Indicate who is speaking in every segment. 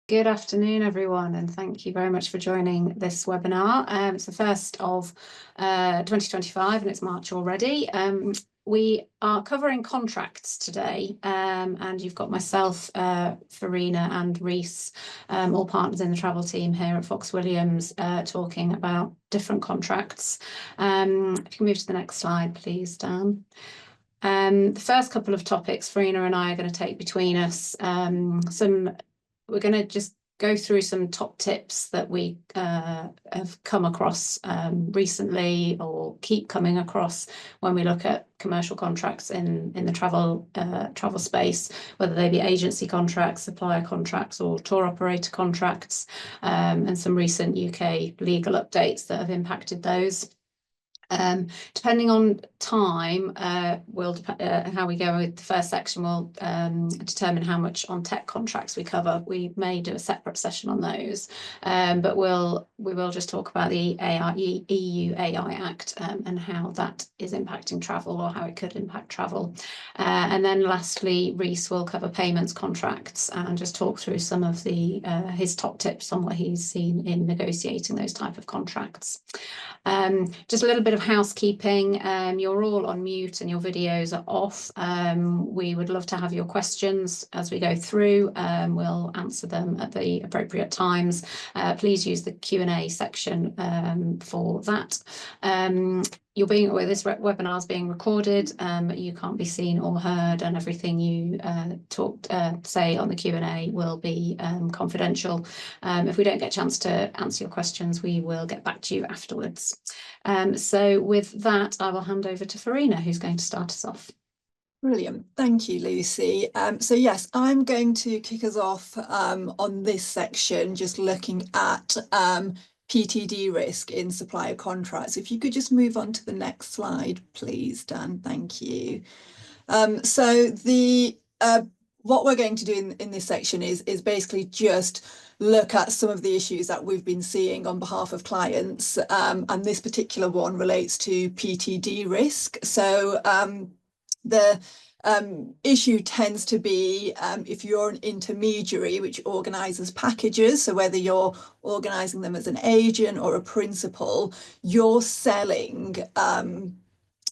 Speaker 1: Good afternoon, everyone, and thank you very much for joining this webinar. It's the first of 2025 and it's March already. We are covering contracts today, and you've got myself, Farina and Reese, all partners in the travel team here at Fox Williams, talking about different contracts. If you can move to the next slide, please, Dan. The first couple of topics Farina and I are going to take between us. We're going to just go through some top tips that we have come across recently or keep coming across when we look at commercial contracts in the travel space, whether they be agency contracts, supplier contracts, or tour operator contracts, and some recent UK legal updates that have impacted those. Depending on time, how we go with the first section will determine how much on tech contracts we cover. We may do a separate session on those, but we will just talk about the EU AI Act and how that is impacting travel, or how it could impact travel. And then lastly, Reese will cover payments contracts and just talk through some of his top tips on what he's seen in negotiating those type of contracts. Just a little bit of housekeeping. You're all on mute and your videos are off. We would love to have your questions as we go through. We'll answer them at the appropriate times. Please use the Q&A section for that. This webinar is being recorded. You can't be seen or heard, and everything you say on the Q&A will be confidential. If we don't get a chance to answer your questions, we will get back to you afterwards. So with that, I will hand over to Farina, who's going to start us off.
Speaker 2: Brilliant. Thank you, Lucy. So yes, I'm going to kick us off on this section, just looking at PTD risk in supplier contracts. If you could just move on to the next slide, please, Dan. Thank you. So what we're going to do in this section is basically just look at some of the issues that we've been seeing on behalf of clients, and this particular one relates to PTD risk. So the issue tends to be if you're an intermediary which organises packages, so whether you're organising them as an agent or a principal, you're selling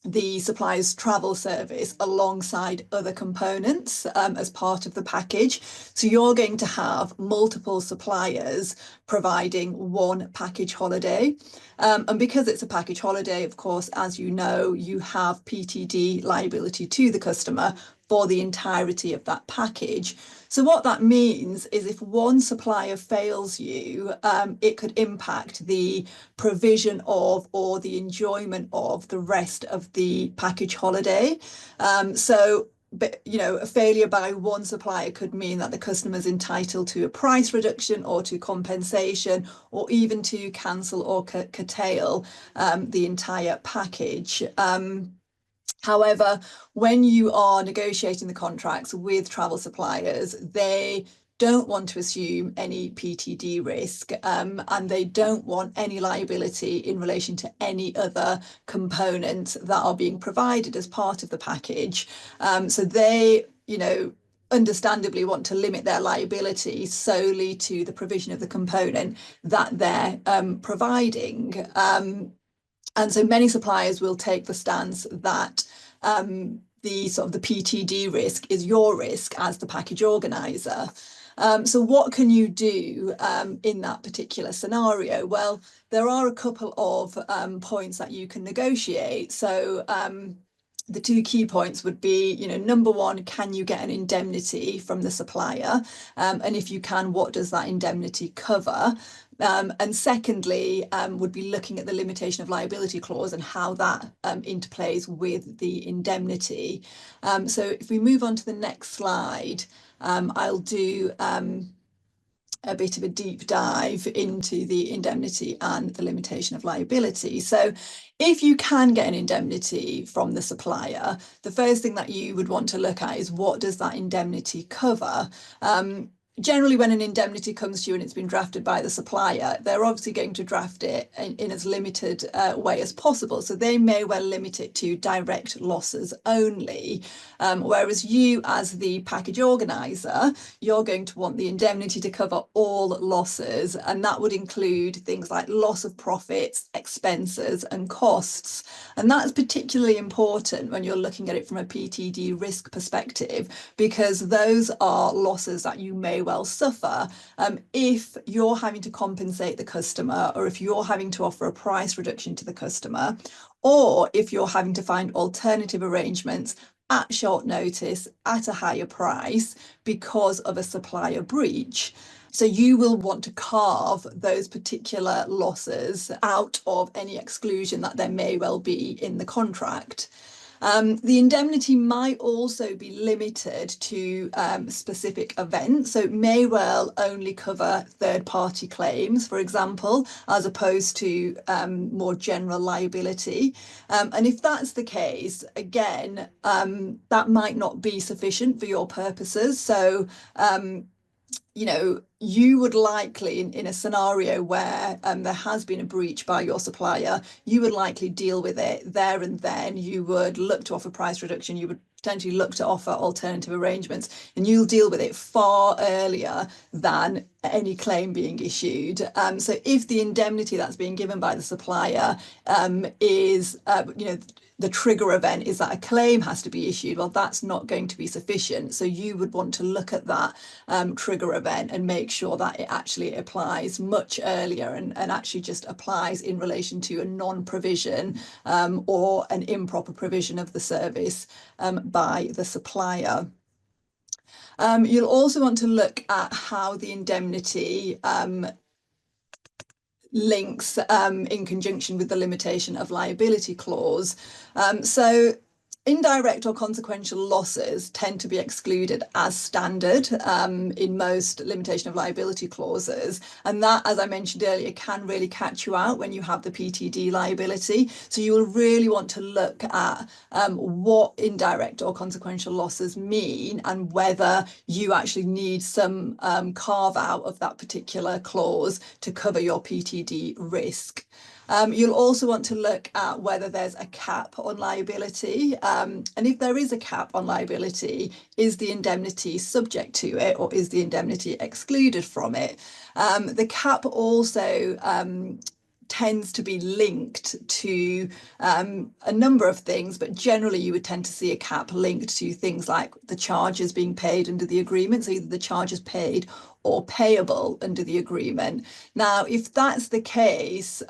Speaker 2: the supplier's travel service alongside other components as part of the package. So you're going to have multiple suppliers providing one package holiday. And because it's a package holiday, of course, as you know, you have PTD liability to the customer for the entirety of that package. So what that means is if one supplier fails you, it could impact the provision of or the enjoyment of the rest of the package holiday. But, a failure by one supplier could mean that the customer is entitled to a price reduction or to compensation, or even to cancel or curtail the entire package. However, when you are negotiating the contracts with travel suppliers, they don't want to assume any PTD risk, and they don't want any liability in relation to any other components that are being provided as part of the package. So they, understandably want to limit their liability solely to the provision of the component that they're providing. And so many suppliers will take the stance that the PTD risk is your risk as the package organizer. So what can you do in that particular scenario? Well, there are a couple of points that you can negotiate. So the two key points would be, number one, can you get an indemnity from the supplier? And if you can, what does that indemnity cover? And secondly, would be looking at the limitation of liability clause and how that interplays with the indemnity. So if we move on to the next slide, I'll do a bit of a deep dive into the indemnity and the limitation of liability. So if you can get an indemnity from the supplier, the first thing that you would want to look at is what does that indemnity cover? generally when an indemnity comes to you and it's been drafted by the supplier, they're obviously going to draft it in as limited way as possible. So they may well limit it to direct losses only. Whereas you, as the package organizer, you're going to want the indemnity to cover all losses, and that would include things like loss of profits, expenses and costs. And that's particularly important when you're looking at it from a PTD risk perspective, because those are losses that you may well suffer if you're having to compensate the customer, or if you're having to offer a price reduction to the customer, or if you're having to find alternative arrangements at short notice at a higher price because of a supplier breach. So you will want to carve those particular losses out of any exclusion that there may well be in the contract. The indemnity might also be limited to specific events, so it may well only cover third-party claims, for example, as opposed to more general liability. And if that's the case, again, that might not be sufficient for your purposes. So you would likely, in a scenario where there has been a breach by your supplier, you would likely deal with it there and then. You would look to offer price reduction, you would potentially look to offer alternative arrangements, and you'll deal with it far earlier than any claim being issued. So if the indemnity that's being given by the supplier is, the trigger event is that a claim has to be issued, well, that's not going to be sufficient. So you would want to look at that trigger event and make sure that it actually applies much earlier and actually just applies in relation to a non-provision or an improper provision of the service by the supplier. You'll also want to look at how the indemnity links in conjunction with the limitation of liability clause. So indirect or consequential losses tend to be excluded as standard in most limitation of liability clauses. And that, as I mentioned earlier, can really catch you out when you have the PTD liability. So you will really want to look at what indirect or consequential losses mean and whether you actually need some carve out of that particular clause to cover your PTD risk. You'll also want to look at whether there's a cap on liability. And if there is a cap on liability, is the indemnity subject to it, or is the indemnity excluded from it? The cap also tends to be linked to a number of things, but generally you would tend to see a cap linked to things like the charges being paid under the agreement, so either the charges paid or payable under the agreement. Now, if that's the case,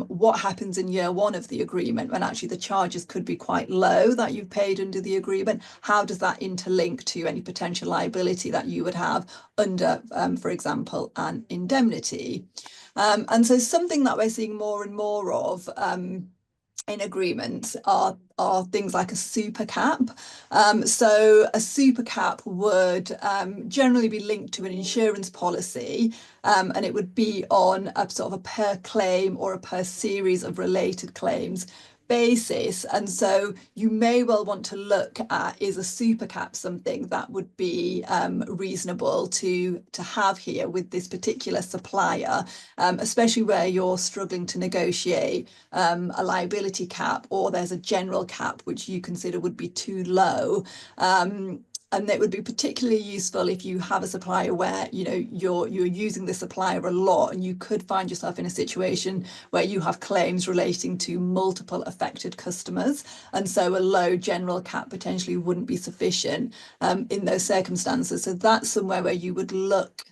Speaker 2: what happens in year one of the agreement when actually the charges could be quite low that you've paid under the agreement? How does that interlink to any potential liability that you would have under, for example, an indemnity? And so something that we're seeing more and more of in agreements are things like a super cap. So a super cap would generally be linked to an insurance policy, and it would be on a sort of a per claim or a per series of related claims basis. And so you may well want to look at, is a super cap something that would be reasonable to have here with this particular supplier, especially where you're struggling to negotiate a liability cap, or there's a general cap which you consider would be too low. And it would be particularly useful if you have a supplier where you're using the supplier a lot, and you could find yourself in a situation where you have claims relating to multiple affected customers, and so a low general cap potentially wouldn't be sufficient in those circumstances. So that's somewhere where you would look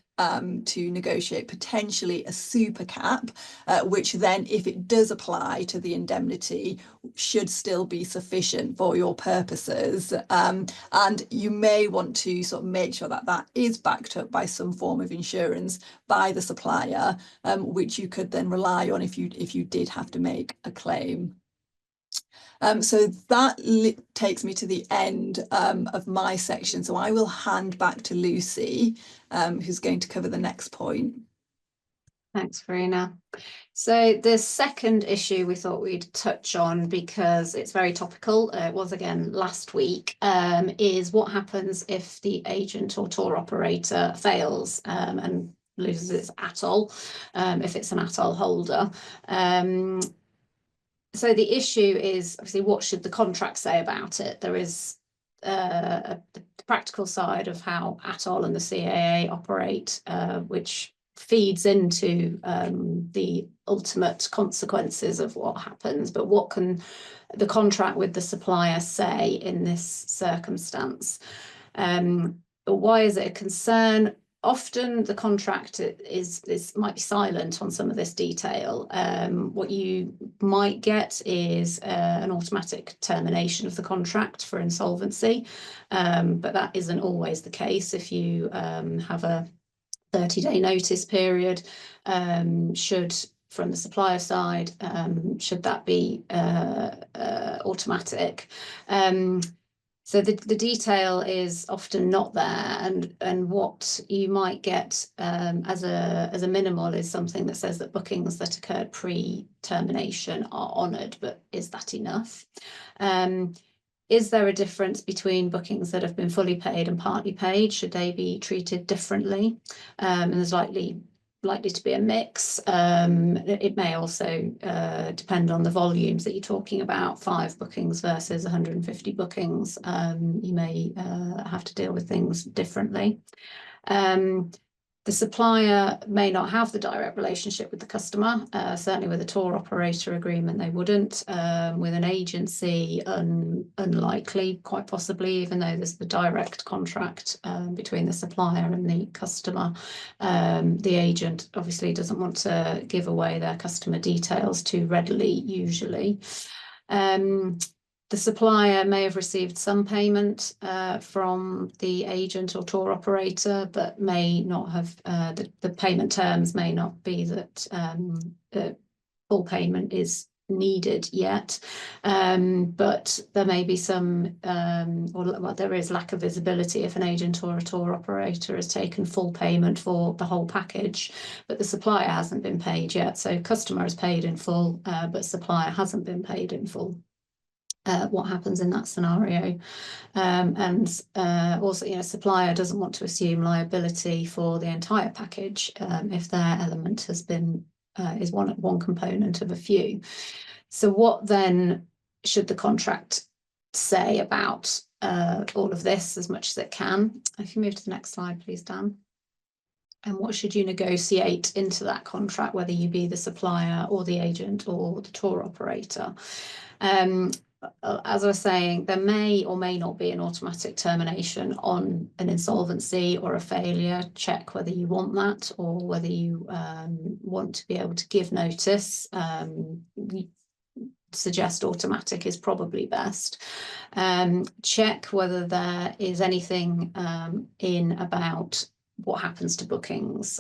Speaker 2: to negotiate potentially a super cap, which then, if it does apply to the indemnity, should still be sufficient for your purposes. And you may want to sort of make sure that that is backed up by some form of insurance by the supplier, which you could then rely on if you did have to make a claim. So that takes me to the end of my section. So I will hand back to Lucy, who's going to cover the next point.
Speaker 1: Thanks, Verena. So the second issue we thought we'd touch on, because it's very topical, it was again last week, is what happens if the agent or tour operator fails and loses its ATOL, if it's an ATOL holder. So the issue is obviously, what should the contract say about it? There is the practical side of how ATOL and the CAA operate, which feeds into the ultimate consequences of what happens. But what can the contract with the supplier say in this circumstance? Why is it a concern? Often the contract might be silent on some of this detail. What you might get is an automatic termination of the contract for insolvency, but that isn't always the case. If you have a 30-day notice period, from the supplier side, should that be automatic? So the detail is often not there, and what you might get as a minimal is something that says that bookings that occurred pre-termination are honoured, but is that enough? Is there a difference between bookings that have been fully paid and partly paid? Should they be treated differently? And there's likely to be a mix. It may also depend on the volumes that you're talking about. 5 bookings versus 150 bookings. You may have to deal with things differently. The supplier may not have the direct relationship with the customer. Certainly with a tour operator agreement, they wouldn't. With an agency, unlikely, quite possibly, even though there's the direct contract between the supplier and the customer. The agent obviously doesn't want to give away their customer details too readily, usually. The supplier may have received some payment from the agent or tour operator, but may not have, the payment terms may not be that the full payment is needed yet. But there may be some, there is lack of visibility if an agent or a tour operator has taken full payment for the whole package, but the supplier hasn't been paid yet. So customer is paid in full, but supplier hasn't been paid in full. What happens in that scenario? And also, supplier doesn't want to assume liability for the entire package if their element has been is one component of a few. So what then should the contract say about all of this, as much as it can? If you move to the next slide, please, Dan. And what should you negotiate into that contract, whether you be the supplier or the agent or the tour operator? As I was saying, there may or may not be an automatic termination on an insolvency or a failure. Check whether you want that, or whether you want to be able to give notice. Suggest automatic is probably best. Check whether there is anything in about what happens to bookings.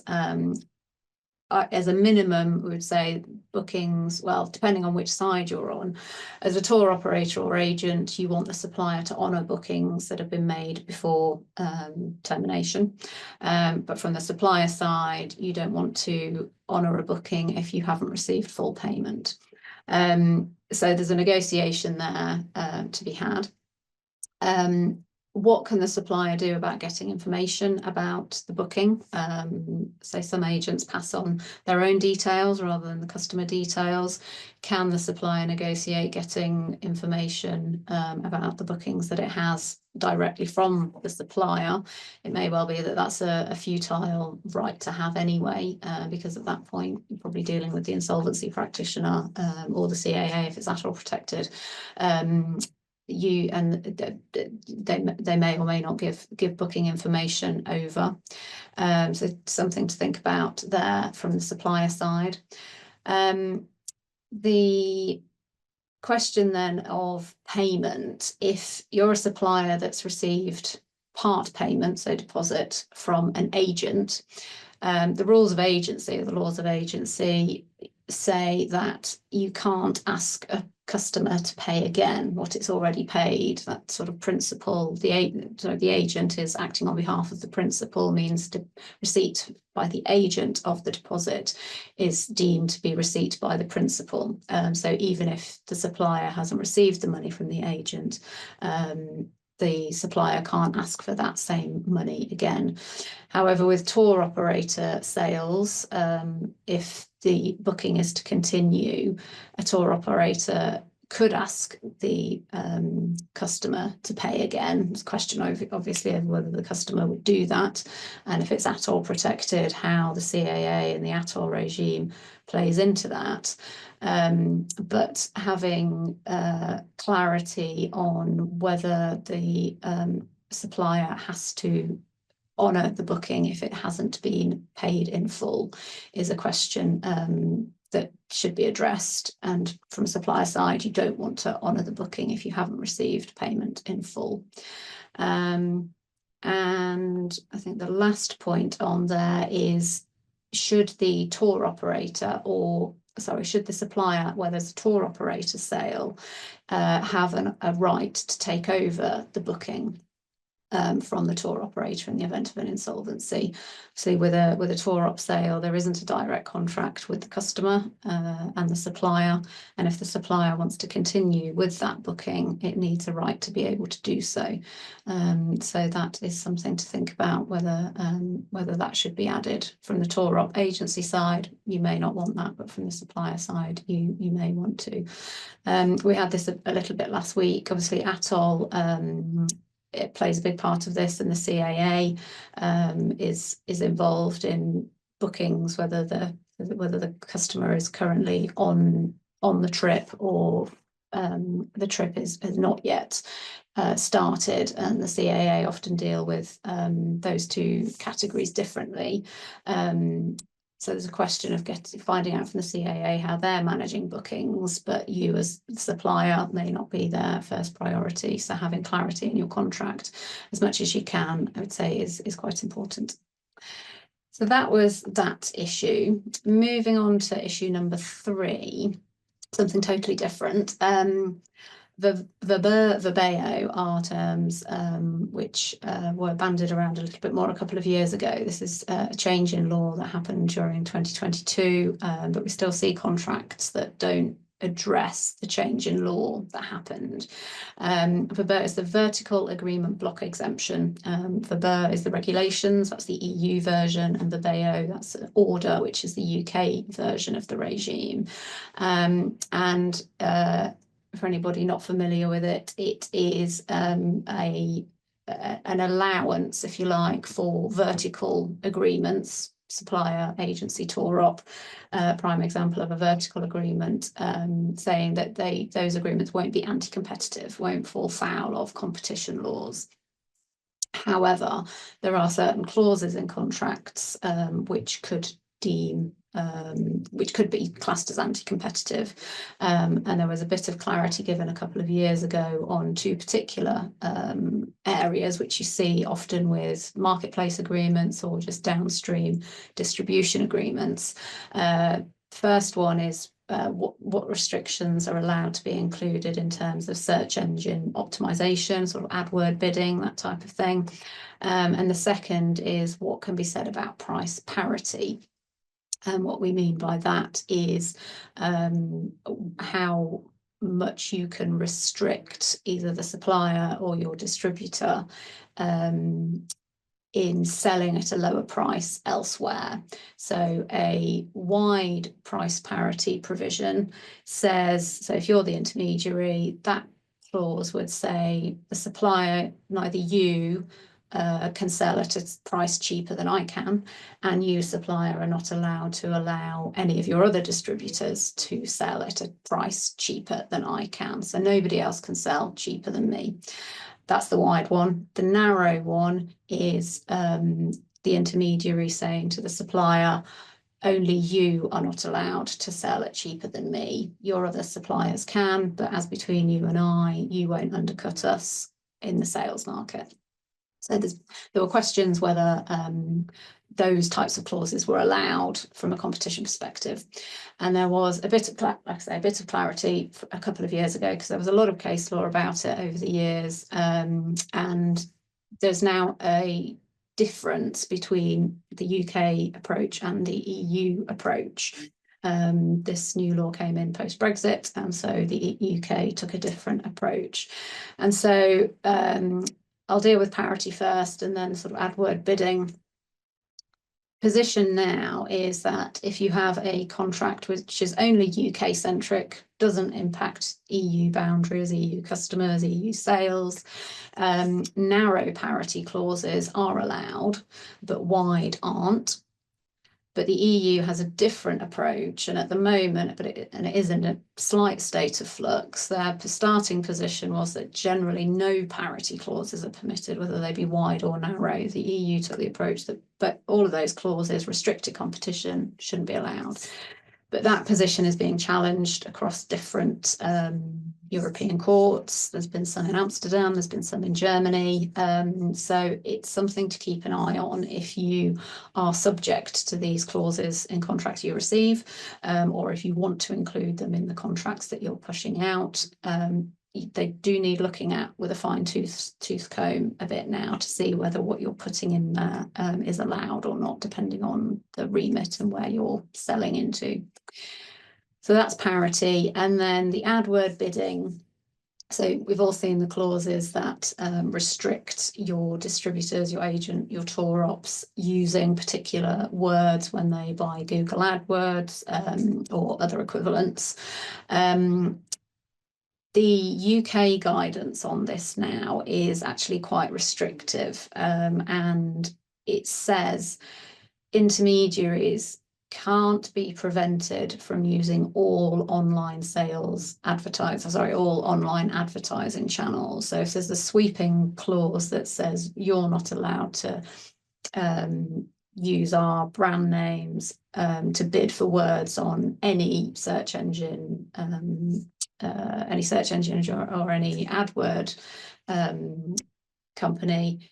Speaker 1: As a minimum, we would say bookings, well, depending on which side you're on, as a tour operator or agent, you want the supplier to honour bookings that have been made before termination. But from the supplier side, you don't want to honour a booking if you haven't received full payment. So there's a negotiation there to be had. What can the supplier do about getting information about the booking? So some agents pass on their own details rather than the customer details. Can the supplier negotiate getting information about the bookings that it has directly from the supplier? It may well be that that's a futile right to have anyway, because at that point you're probably dealing with the insolvency practitioner or the CAA if it's ATOL protected. They may or may not give booking information over. So something to think about there from the supplier side. The question then of payment: if you're a supplier that's received part payment, so deposit, from an agent, the rules of agency, or the laws of agency, say that you can't ask a customer to pay again what it's already paid. That sort of principle, the agent is acting on behalf of the principal, means receipt by the agent of the deposit is deemed to be receipt by the principal. So even if the supplier hasn't received the money from the agent, the supplier can't ask for that same money again. However, with tour operator sales, if the booking is to continue, a tour operator could ask the customer to pay again. It's a question obviously of whether the customer would do that, and if it's ATOL protected, how the CAA and the ATOL regime plays into that. But having clarity on whether the supplier has to honour the booking if it hasn't been paid in full is a question that should be addressed. And from a supplier side, you don't want to honour the booking if you haven't received payment in full. And I think the last point on there is, should the tour operator should the supplier, where there's a tour operator sale, have a right to take over the booking from the tour operator in the event of an insolvency. So with a tour op sale, there isn't a direct contract with the customer and the supplier, and if the supplier wants to continue with that booking, it needs a right to be able to do so. So that is something to think about, whether that should be added. From the tour op agency side, you may not want that, but from the supplier side, you may want to. We had this a little bit last week. Obviously, ATOL it plays a big part of this, and the CAA is involved in bookings, whether the customer is currently on the trip or the trip is not yet started, and the CAA often deal with those two categories differently. So there's a question of finding out from the CAA how they're managing bookings, but you as the supplier may not be their first priority. So having clarity in your contract as much as you can, I would say, is quite important. So that was that issue. Moving on to issue number 3, something totally different. VBEO are terms which were bandied around a little bit more a couple of years ago. This is a change in law that happened during 2022, but we still see contracts that don't address the change in law that happened. VBEO is the vertical agreement block exemption. VBEO is the regulations, that's the EU version, and VBEO, that's an order, which is the UK version of the regime. For anybody not familiar with it, it is an allowance, if you like, for vertical agreements, supplier, agency, tour op, prime example of a vertical agreement, saying that those agreements won't be anti-competitive, won't fall foul of competition laws. However, there are certain clauses in contracts which could be classed as anti-competitive, and there was a bit of clarity given a couple of years ago on 2 particular areas which you see often with marketplace agreements or just downstream distribution agreements. First one is what restrictions are allowed to be included in terms of search engine optimization, sort of AdWord bidding, that type of thing. And the second is what can be said about price parity. And what we mean by that is how much you can restrict either the supplier or your distributor in selling at a lower price elsewhere. So a wide price parity provision says, so if you're the intermediary, that clause would say the supplier, neither you can sell at a price cheaper than I can, and you, supplier, are not allowed to allow any of your other distributors to sell at a price cheaper than I can. So nobody else can sell cheaper than me. That's the wide one. The narrow one is the intermediary saying to the supplier, only you are not allowed to sell at cheaper than me. Your other suppliers can, but as between you and I, you won't undercut us in the sales market. So there were questions whether those types of clauses were allowed from a competition perspective, and there was a bit of, like I say, a bit of clarity a couple of years ago, because there was a lot of case law about it over the years, and there's now a difference between the UK approach and the EU approach. This new law came in post-Brexit, and so the UK took a different approach. And so I'll deal with parity first and then sort of AdWord bidding. Position now is that if you have a contract which is only UK centric, doesn't impact EU boundaries, EU customers, EU sales, narrow parity clauses are allowed, but wide aren't. But the EU has a different approach, and at the moment, it is in a slight state of flux. Their starting position was that generally no parity clauses are permitted, whether they be wide or narrow. The EU took the approach that, but all of those clauses, restricted competition, shouldn't be allowed. But that position is being challenged across different European courts. There's been some in Amsterdam, there's been some in Germany. So it's something to keep an eye on if you are subject to these clauses in contracts you receive, or if you want to include them in the contracts that you're pushing out. They do need looking at with a fine-tooth comb a bit now to see whether what you're putting in there is allowed or not, depending on the remit and where you're selling into. So that's parity. And then the AdWord bidding. So we've all seen the clauses that restrict your distributors, your agent, your tour ops using particular words when they buy Google AdWords or other equivalents. The UK guidance on this now is actually quite restrictive, and it says intermediaries can't be prevented from using all online all online advertising channels. So if there's a sweeping clause that says you're not allowed to use our brand names to bid for words on any search engine, or any AdWord company,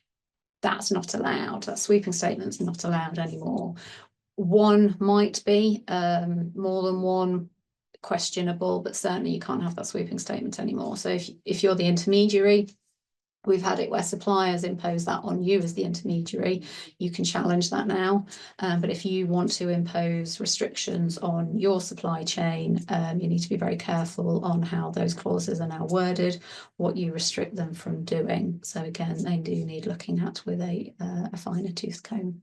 Speaker 1: that's not allowed. That sweeping statement's not allowed anymore. One might be, more than one, questionable, but certainly you can't have that sweeping statement anymore. So if you're the intermediary, we've had it where suppliers impose that on you as the intermediary. You can challenge that now. But if you want to impose restrictions on your supply chain, you need to be very careful on how those clauses are now worded, what you restrict them from doing. So again, they do need looking at with a finer tooth comb.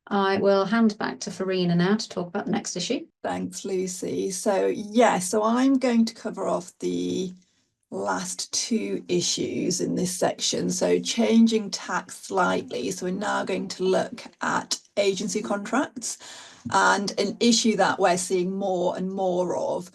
Speaker 1: I will hand back to Farina now to talk about the next issue.
Speaker 2: Thanks, Lucy. So so I'm going to cover off the last two issues in this section. So changing tack slightly. So we're now going to look at agency contracts, and an issue that we're seeing more and more of,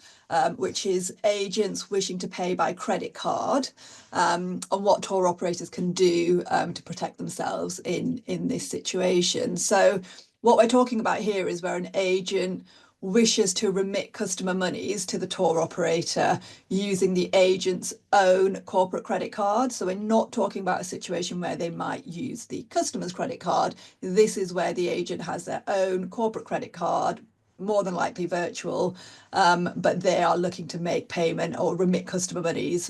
Speaker 2: which is agents wishing to pay by credit card, and what tour operators can do to protect themselves in this situation. So what we're talking about here is where an agent wishes to remit customer monies to the tour operator using the agent's own corporate credit card. So we're not talking about a situation where they might use the customer's credit card. This is where the agent has their own corporate credit card, more than likely virtual, but they are looking to make payment or remit customer monies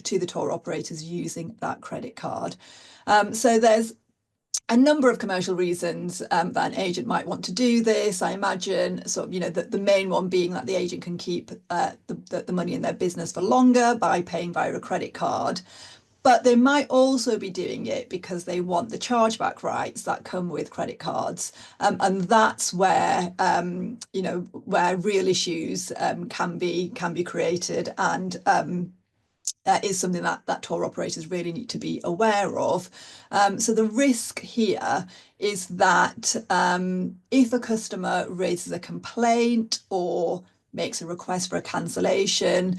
Speaker 2: to the tour operators using that credit card. So there's a number of commercial reasons that an agent might want to do this. I imagine sort of, the main one being that the agent can keep the money in their business for longer by paying via a credit card. But they might also be doing it because they want the chargeback rights that come with credit cards. And that's where, where real issues can be created, and is something that tour operators really need to be aware of. So the risk here is that if a customer raises a complaint or makes a request for a cancellation,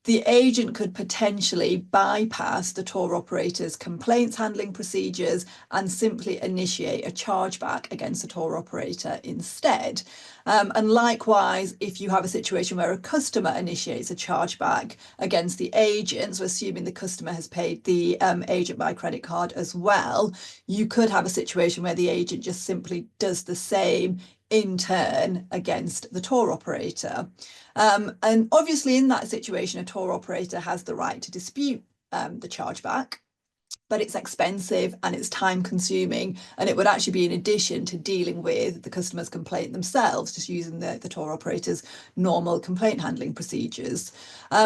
Speaker 2: the agent could potentially bypass the tour operator's complaints handling procedures and simply initiate a chargeback against the tour operator instead. And likewise, if you have a situation where a customer initiates a chargeback against the agent, so assuming the customer has paid the agent by credit card as well, you could have a situation where the agent just simply does the same in turn against the tour operator. And obviously in that situation, a tour operator has the right to dispute the chargeback, but it's expensive and it's time consuming, and it would actually be in addition to dealing with the customer's complaint themselves, just using the tour operator's normal complaint handling procedures.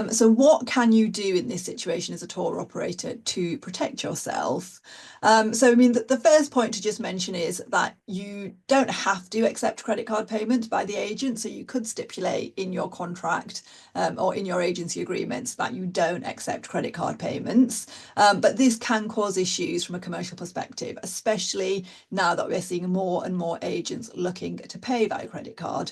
Speaker 2: So what can you do in this situation as a tour operator to protect yourself? So I mean, the first point to just mention is that you don't have to accept credit card payments by the agent. So you could stipulate in your contract or in your agency agreements that you don't accept credit card payments. But this can cause issues from a commercial perspective, especially now that we're seeing more and more agents looking to pay via credit card.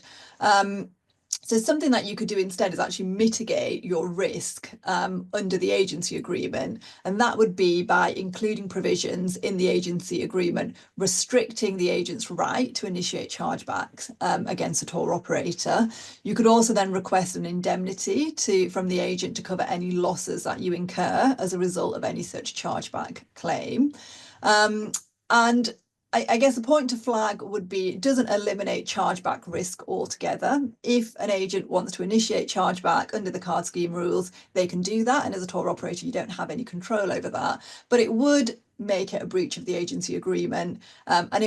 Speaker 2: So something that you could do instead is actually mitigate your risk under the agency agreement. And that would be by including provisions in the agency agreement restricting the agent's right to initiate chargebacks against a tour operator. You could also then request an indemnity from the agent to cover any losses that you incur as a result of any such chargeback claim. And I guess the point to flag would be it doesn't eliminate chargeback risk altogether. If an agent wants to initiate chargeback under the card scheme rules, they can do that. And as a tour operator, you don't have any control over that. But it would make it a breach of the agency agreement. And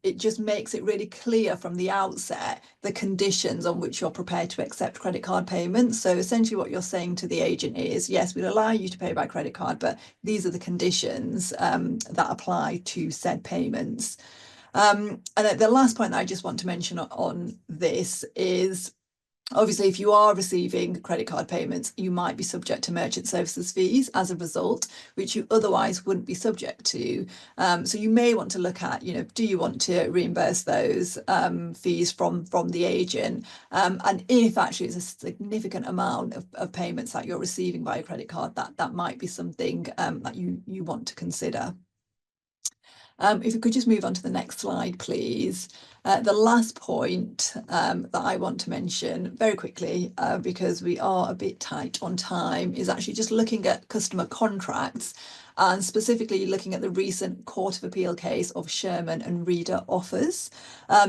Speaker 2: it just makes it really clear from the outset the conditions on which you're prepared to accept credit card payments. So essentially what you're saying to the agent is, yes, we'll allow you to pay by credit card, but these are the conditions that apply to said payments. And the last point that I just want to mention on this is, obviously, if you are receiving credit card payments, you might be subject to merchant services fees as a result, which you otherwise wouldn't be subject to. So you may want to look at, do you want to reimburse those fees from the agent? And if actually it's a significant amount of payments that you're receiving by a credit card, that might be something that you want to consider. If we could just move on to the next slide, please. The last point that I want to mention very quickly, because we are a bit tight on time, is actually just looking at customer contracts and specifically looking at the recent Court of Appeal case of Sherman and Reader Offers.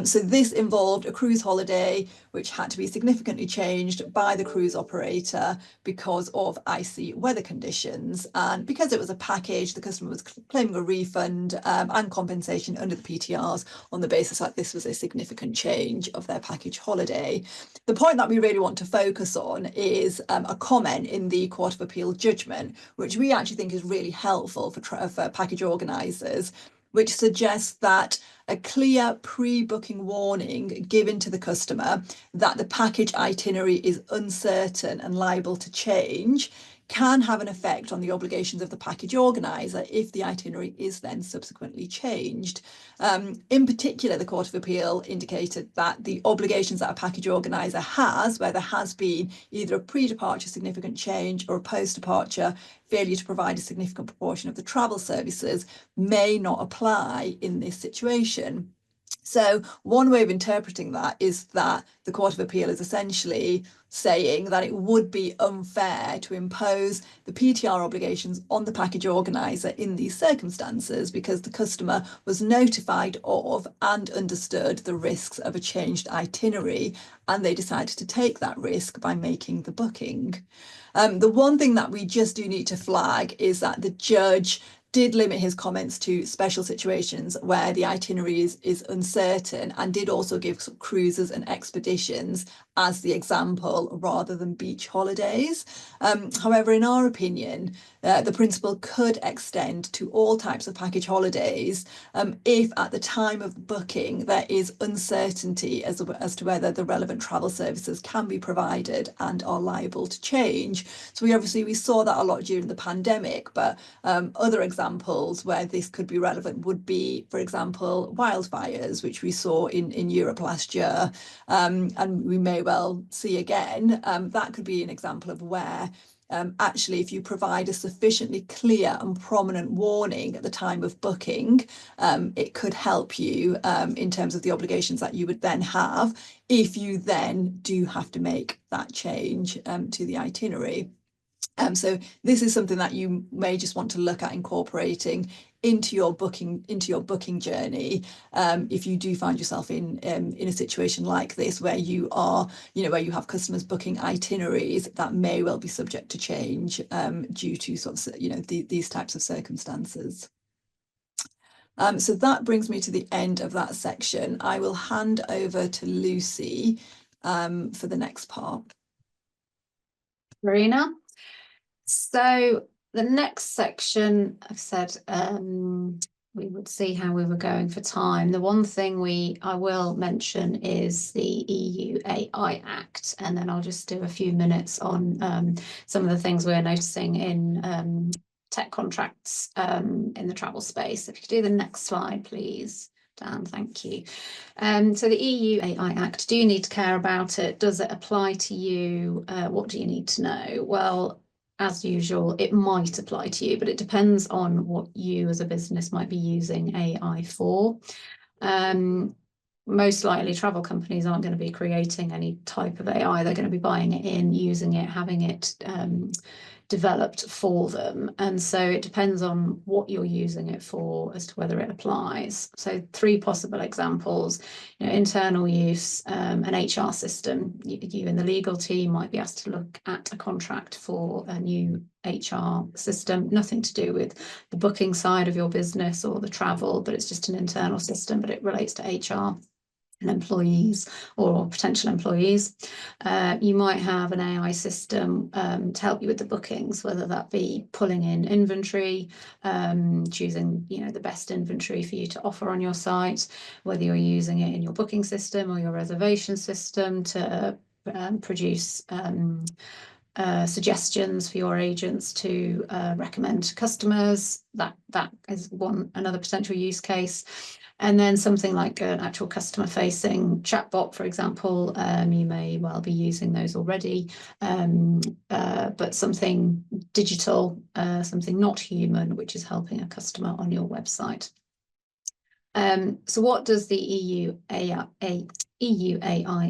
Speaker 2: So this involved a cruise holiday which had to be significantly changed by the cruise operator because of icy weather conditions. And because it was a package, the customer was claiming a refund and compensation under the PTRs on the basis that this was a significant change of their package holiday. The point that we really want to focus on is a comment in the Court of Appeal judgment, which we actually think is really helpful for package organisers, which suggests that a clear pre-booking warning given to the customer that the package itinerary is uncertain and liable to change can have an effect on the obligations of the package organiser if the itinerary is then subsequently changed. In particular, the Court of Appeal indicated that the obligations that a package organiser has, where there has been either a pre-departure significant change or a post-departure failure to provide a significant proportion of the travel services, may not apply in this situation. So one way of interpreting that is that the Court of Appeal is essentially saying that it would be unfair to impose the PTR obligations on the package organiser in these circumstances because the customer was notified of and understood the risks of a changed itinerary, and they decided to take that risk by making the booking. The one thing that we just do need to flag is that the judge did limit his comments to special situations where the itinerary is uncertain, and did also give cruises and expeditions as the example rather than beach holidays. However, in our opinion, the principle could extend to all types of package holidays if at the time of booking there is uncertainty as to whether the relevant travel services can be provided and are liable to change. So we saw that a lot during the pandemic, but other examples where this could be relevant would be, for example, wildfires, which we saw in Europe last year, and we may well well see again, that could be an example of where actually, if you provide a sufficiently clear and prominent warning at the time of booking, it could help you in terms of the obligations that you would then have if you then do have to make that change to the itinerary. So this is something that you may just want to look at incorporating into your booking journey, if you do find yourself in a situation like this where you are, where you have customers booking itineraries that may well be subject to change due to sort of these types of circumstances. So that brings me to the end of that section. I will hand over to Lucy for the next part.
Speaker 1: Marina. So the next section, I've said we would see how we were going for time. The one thing I will mention is the EU AI Act, and then I'll just do a few minutes on some of the things we're noticing in tech contracts in the travel space. If you could do the next slide, please. Dan, thank you. So the EU AI Act, do you need to care about it? Does it apply to you? What do you need to know? Well, as usual, it might apply to you, but it depends on what you as a business might be using AI for. Most likely travel companies aren't going to be creating any type of AI. They're going to be buying it in, using it, having it developed for them. And so it depends on what you're using it for as to whether it applies. So 3 possible examples, internal use, an HR system. You in the legal team might be asked to look at a contract for a new HR system, nothing to do with the booking side of your business or the travel, but it's just an internal system, but it relates to HR and employees or potential employees. You might have an AI system to help you with the bookings, whether that be pulling in inventory, choosing the best inventory for you to offer on your site, whether you're using it in your booking system or your reservation system to produce suggestions for your agents to recommend to customers. That is another potential use case. And then something like an actual customer-facing chatbot, for example, you may well be using those already, but something digital, something not human, which is helping a customer on your website. So what does the EU AI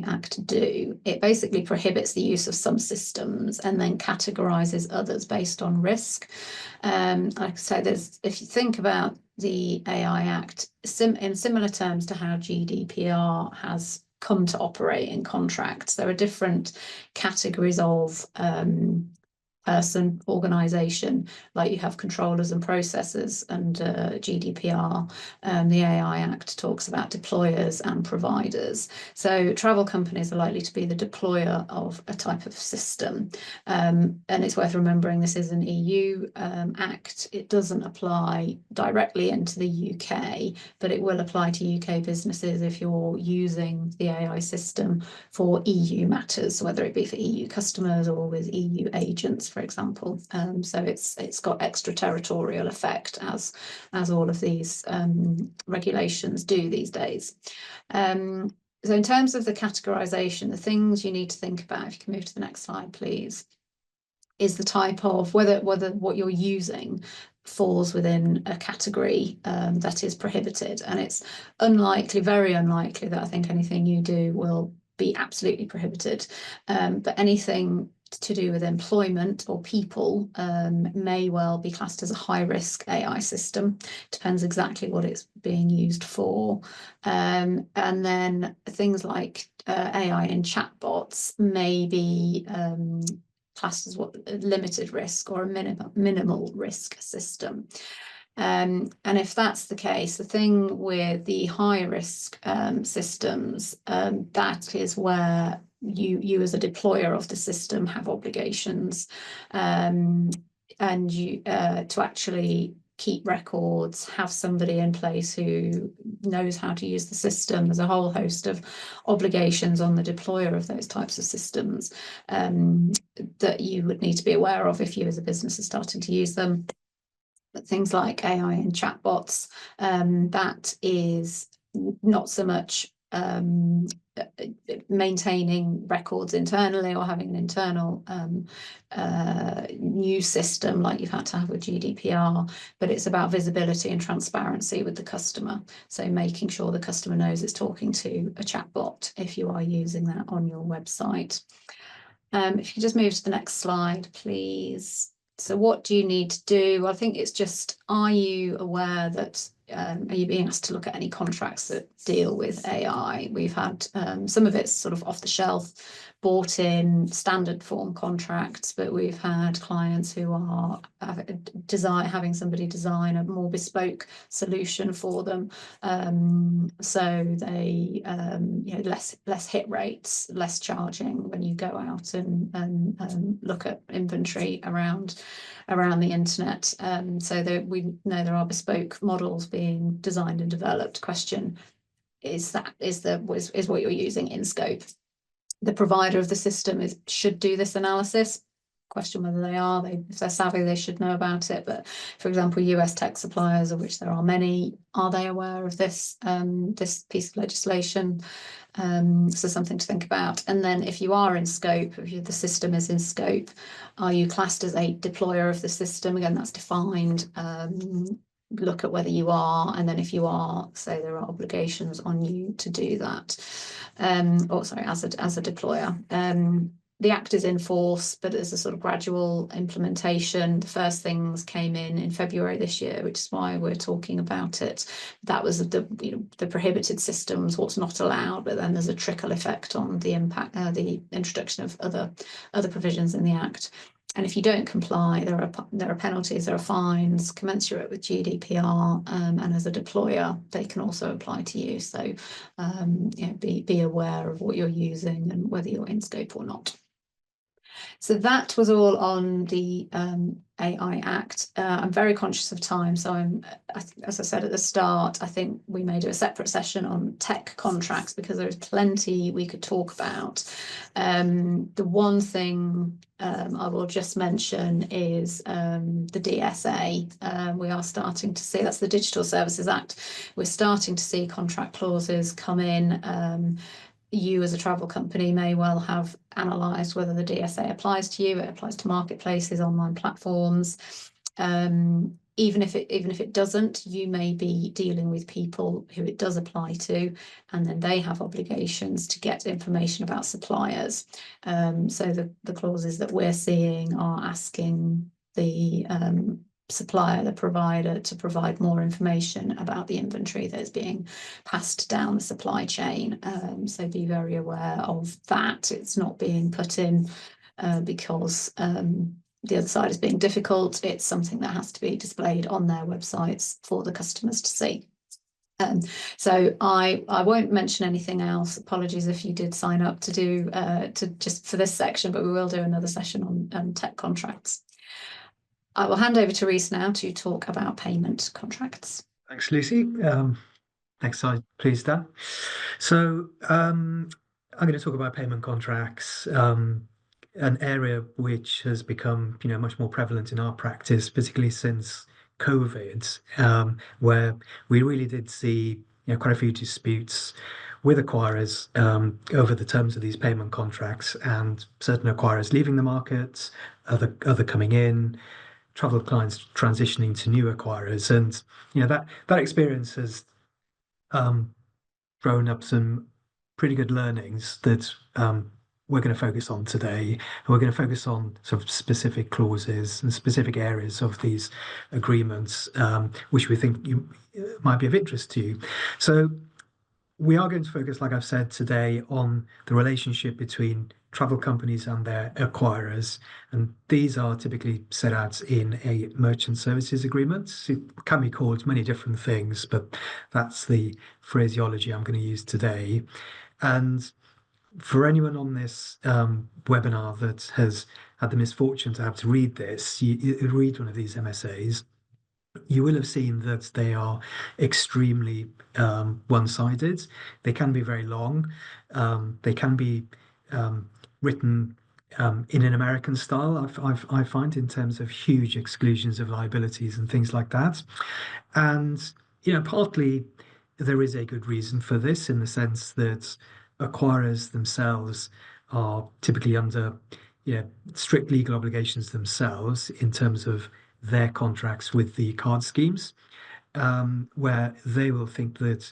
Speaker 1: Act do? It basically prohibits the use of some systems and then categorises others based on risk. Like I say, if you think about the AI Act in similar terms to how GDPR has come to operate in contracts, there are different categories of person, organisation, like you have controllers and processors under GDPR. The AI Act talks about deployers and providers. So travel companies are likely to be the deployer of a type of system. And it's worth remembering this is an EU Act. It doesn't apply directly into the UK, but it will apply to UK businesses if you're using the AI system for EU matters, whether it be for EU customers or with EU agents, for example. So it's got extraterritorial effect as all of these regulations do these days. So in terms of the categorization, the things you need to think about, if you can move to the next slide, please, is the type of whether what you're using falls within a category that is prohibited. And it's unlikely, very unlikely, that I think anything you do will be absolutely prohibited. But anything to do with employment or people may well be classed as a high-risk AI system. Depends exactly what it's being used for. And then things like AI in chatbots may be classed as what limited risk or a minimal risk system. And if that's the case, the thing with the high risk systems, that is where you as a deployer of the system have obligations, and you to actually keep records, have somebody in place who knows how to use the system. There's a whole host of obligations on the deployer of those types of systems that you would need to be aware of if you as a business are starting to use them. But things like AI and chatbots, that is not so much maintaining records internally or having an internal new system like you've had to have with GDPR, but it's about visibility and transparency with the customer. So making sure the customer knows it's talking to a chatbot if you are using that on your website. If you just move to the next slide, please. So what do you need to do? I think it's just, are you aware that, are you being asked to look at any contracts that deal with AI? We've had some of it's sort of off the shelf, bought in standard form contracts, but we've had clients who are having somebody design a more bespoke solution for them. So they, less hit rates, less charging when you go out and look at inventory around the internet. So that we know there are bespoke models being designed and developed. Question is what you're using in scope? The provider of the system should do this analysis. Question whether they are. If they're savvy, they should know about it. But for example, US tech suppliers, of which there are many, are they aware of this this piece of legislation? So something to think about. And then if you are in scope, if the system is in scope, are you classed as a deployer of the system? Again, that's defined. Look at whether you are, and then if you are, say there are obligations on you to do that. As a deployer. The Act is in force, but it's a sort of gradual implementation. The first things came in February this year, which is why we're talking about it. That was the prohibited systems, what's not allowed, but then there's a trickle effect on the impact, the introduction of other provisions in the Act. And if you don't comply, there are penalties, there are fines commensurate with GDPR, and as a deployer, they can also apply to you. So be aware of what you're using and whether you're in scope or not. So that was all on the AI Act. I'm very conscious of time, so as I said at the start, I think we may do a separate session on tech contracts because there's plenty we could talk about. The one thing I will just mention is the DSA. We are starting to see, that's the Digital Services Act. We're starting to see contract clauses come in. You as a travel company may well have analysed whether the DSA applies to you. It applies to marketplaces, online platforms. Even if it doesn't, you may be dealing with people who it does apply to, and then they have obligations to get information about suppliers. So the clauses that we're seeing are asking the supplier, the provider, to provide more information about the inventory that is being passed down the supply chain. So be very aware of that. It's not being put in because the other side is being difficult. It's something that has to be displayed on their websites for the customers to see. So I won't mention anything else. Apologies if you did sign up to do just for this section, but we will do another session on tech contracts. I will hand over to Rhys now to talk about payment contracts.
Speaker 3: Thanks, Lucy. Next slide, please, Dan. So I'm going to talk about payment contracts, an area which has become much more prevalent in our practice, particularly since COVID, where we really did see quite a few disputes with acquirers over the terms of these payment contracts, and certain acquirers leaving the market, other coming in, travel clients transitioning to new acquirers, and that experience has thrown up some pretty good learnings that we're going to focus on today. And we're going to focus on sort of specific clauses and specific areas of these agreements, which we think might be of interest to you. So we are going to focus, like I've said today, on the relationship between travel companies and their acquirers, and these are typically set out in a merchant services agreement. It can be called many different things, but that's the phraseology I'm going to use today. And for anyone on this webinar that has had the misfortune to have to read this, you read one of these MSAs, you will have seen that they are extremely one-sided. They can be very long. They can be written in an American style, I find, in terms of huge exclusions of liabilities and things like that. And partly there is a good reason for this, in the sense that acquirers themselves are typically under, strict legal obligations themselves in terms of their contracts with the card schemes, where they will think that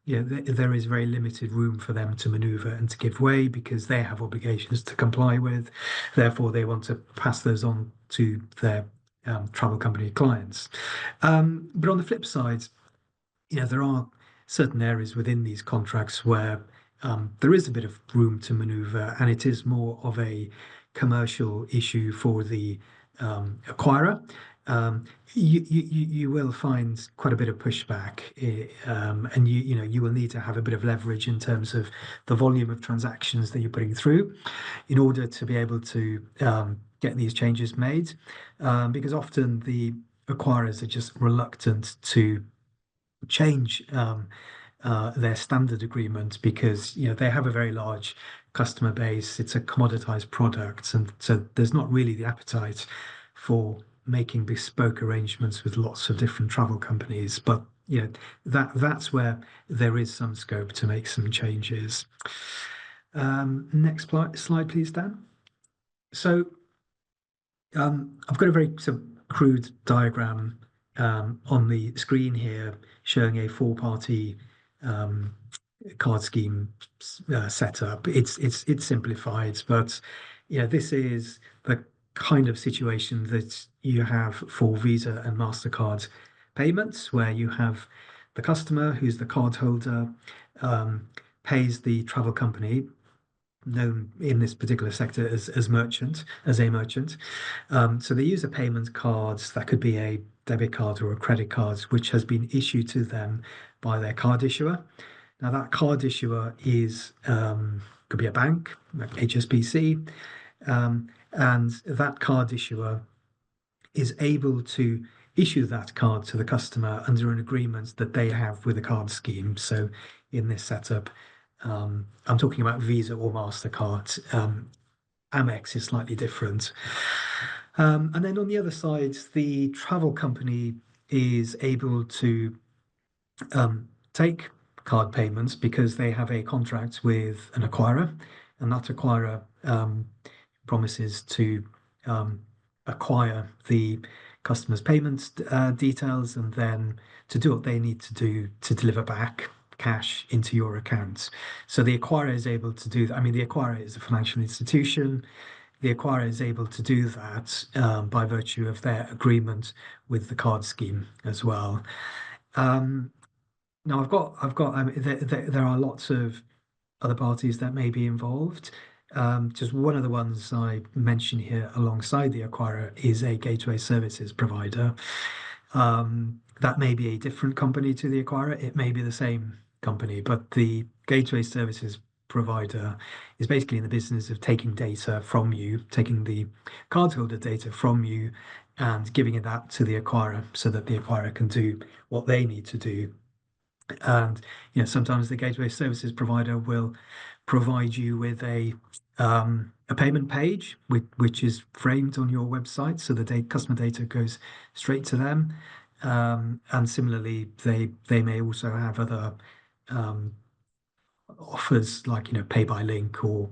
Speaker 3: there is very limited room for them to maneuver and to give way because they have obligations to comply with. Therefore, they want to pass those on to their travel company clients. But on the flip side, there are certain areas within these contracts where there is a bit of room to maneuver, and it is more of a commercial issue for the acquirer. You will find quite a bit of pushback, and you will need to have a bit of leverage in terms of the volume of transactions that you're putting through in order to be able to get these changes made, because often the acquirers are just reluctant to change their standard agreement because they have a very large customer base. It's a commoditized product, and so there's not really the appetite for making bespoke arrangements with lots of different travel companies. But that's where there is some scope to make some changes. Next slide, please, Dan. So I've got a very sort of crude diagram on the screen here showing a four-party card scheme setup. It's simplified, but this is the kind of situation that you have for Visa and MasterCard payments, where you have the customer, who's the card holder, pays the travel company, known in this particular sector as a merchant. So they use a payment card that could be a debit card or a credit card, which has been issued to them by their card issuer. Now that card issuer could be a bank, like HSBC, and that card issuer is able to issue that card to the customer under an agreement that they have with the card scheme. So in this setup, I'm talking about Visa or MasterCard. Amex is slightly different. And then on the other side, the travel company is able to take card payments because they have a contract with an acquirer, and that acquirer promises to acquire the customer's payment details and then to do what they need to do to deliver back cash into your account. So the acquirer is able to do that. I mean, the acquirer is a financial institution. The acquirer is able to do that by virtue of their agreement with the card scheme as well. Now, I mean, there are lots of other parties that may be involved. Just one of the ones I mentioned here alongside the acquirer is a gateway services provider. That may be a different company to the acquirer. It may be the same company, but the gateway services provider is basically in the business of taking data from you, taking the cardholder data from you and giving that to the acquirer so that the acquirer can do what they need to do. And sometimes the gateway services provider will provide you with a payment page which is framed on your website, so the customer data goes straight to them. And similarly, they may also have other offers like pay by link or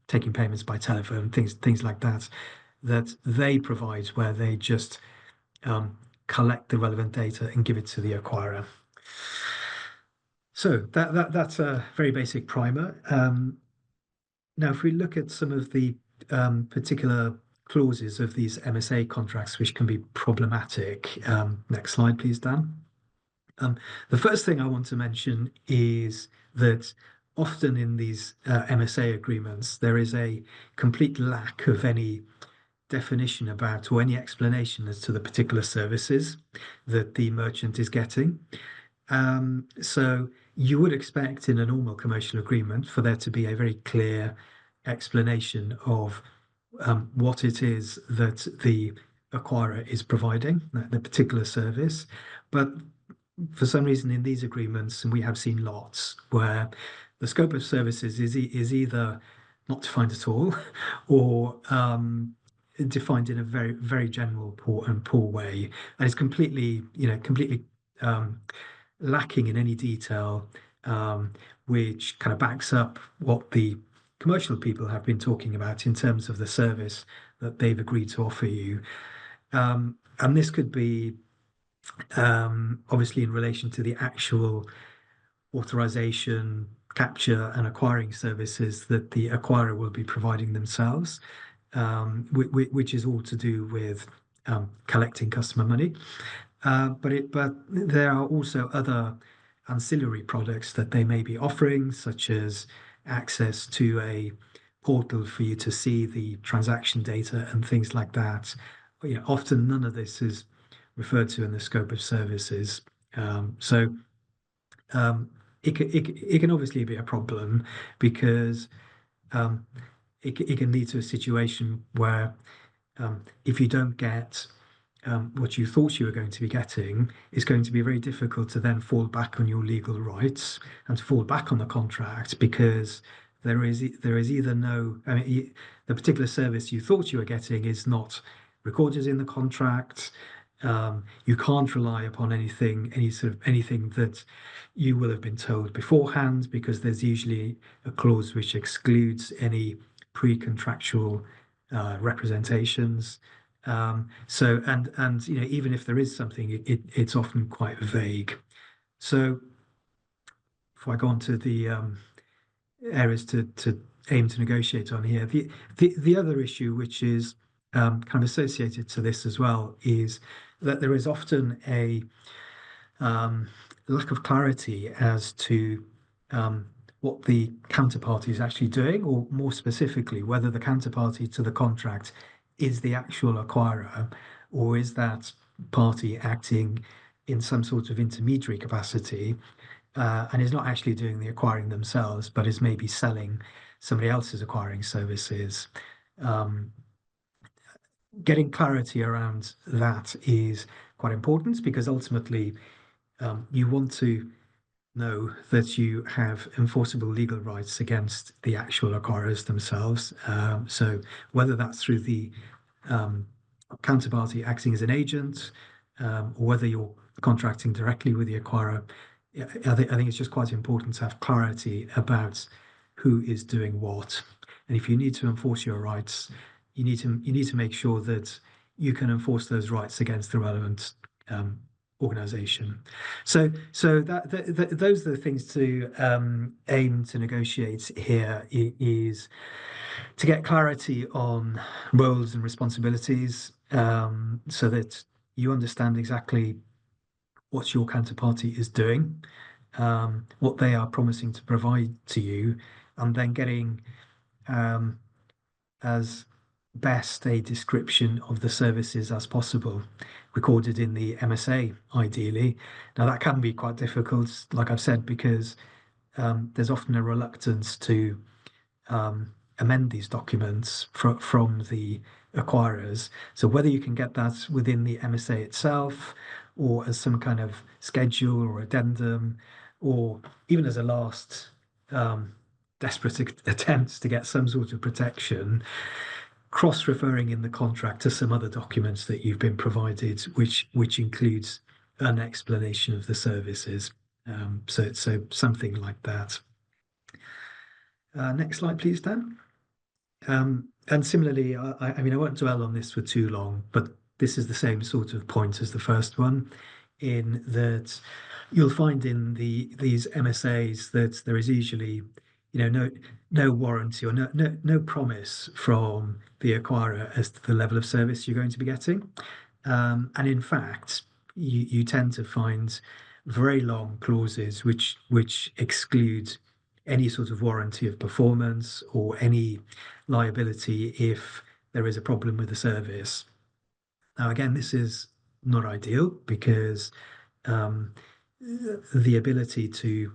Speaker 3: taking payments by telephone, things like that they provide, where they just collect the relevant data and give it to the acquirer. So that's a very basic primer. Now, if we look at some of the particular clauses of these MSA contracts, which can be problematic. Next slide, please, Dan. The first thing I want to mention is that often in these MSA agreements, there is a complete lack of any definition about or any explanation as to the particular services that the merchant is getting. So you would expect in a normal commercial agreement for there to be a very clear explanation of what it is that the acquirer is providing, the particular service. But for some reason in these agreements, and we have seen lots, where the scope of services is either not defined at all or defined in a very, very general poor way. And it's completely lacking in any detail which kind of backs up what the commercial people have been talking about in terms of the service that they've agreed to offer you. And this could be obviously in relation to the actual authorization, capture and acquiring services that the acquirer will be providing themselves, which is all to do with collecting customer money. But there are also other ancillary products that they may be offering, such as access to a portal for you to see the transaction data and things like that. Often none of this is referred to in the scope of services. It can obviously be a problem because it can lead to a situation where if you don't get what you thought you were going to be getting, it's going to be very difficult to then fall back on your legal rights and to fall back on the contract, because there is either no, the particular service you thought you were getting is not recorded in the contract. You can't rely upon anything that you will have been told beforehand, because there's usually a clause which excludes any pre-contractual representations. So even if there is something, it's often quite vague. So if I go on to the areas to aim to negotiate on here, the other issue, which is kind of associated to this as well, is that there is often a lack of clarity as to what the counterparty is actually doing, or more specifically, whether the counterparty to the contract is the actual acquirer, or is that party acting in some sort of intermediary capacity and is not actually doing the acquiring themselves, but is maybe selling somebody else's acquiring services. Getting clarity around that is quite important, because ultimately you want to know that you have enforceable legal rights against the actual acquirers themselves. So whether that's through the counterparty acting as an agent, or whether you're contracting directly with the acquirer, I think it's just quite important to have clarity about who is doing what. And if you need to enforce your rights, you need to make sure that you can enforce those rights against the relevant organization. So those are the things to aim to negotiate here, is to get clarity on roles and responsibilities, so that you understand exactly what your counterparty is doing, what they are promising to provide to you, and then getting as best a description of the services as possible, recorded in the MSA, ideally. Now, that can be quite difficult, like I've said, because there's often a reluctance to amend these documents from the acquirers. So whether you can get that within the MSA itself, or as some kind of schedule or addendum, or even as a last desperate attempt to get some sort of protection, cross-referring in the contract to some other documents that you've been provided, which includes an explanation of the services. So something like that. Next slide, please, Dan. And similarly, I won't dwell on this for too long, but this is the same sort of point as the first one, in that you'll find in these MSAs that there is usually no warranty or no promise from the acquirer as to the level of service you're going to be getting. And in fact, you tend to find very long clauses which exclude any sort of warranty of performance or any liability if there is a problem with the service. Now, again, this is not ideal, because the ability to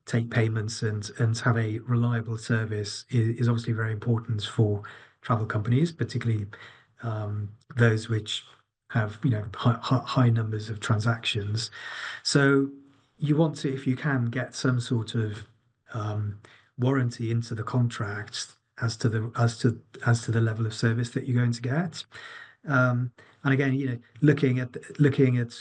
Speaker 3: take payments and have a reliable service is obviously very important for travel companies, particularly those which have high numbers of transactions. So you want to, if you can, get some sort of warranty into the contract as to the level of service that you're going to get. And again, looking at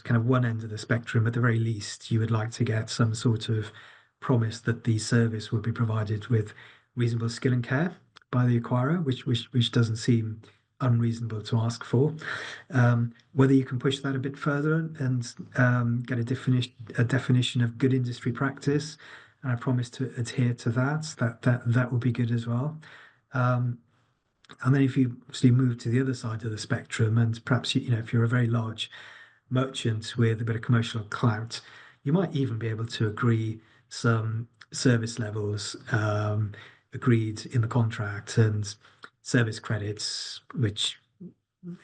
Speaker 3: kind of one end of the spectrum, at the very least, you would like to get some sort of promise that the service will be provided with reasonable skill and care by the acquirer, which doesn't seem unreasonable to ask for. Whether you can push that a bit further and get a definition of good industry practice, and I promise to adhere to that would be good as well. And then if you move to the other side of the spectrum, and perhaps if you're a very large merchant with a bit of commercial clout, you might even be able to agree some service levels agreed in the contract and service credits, which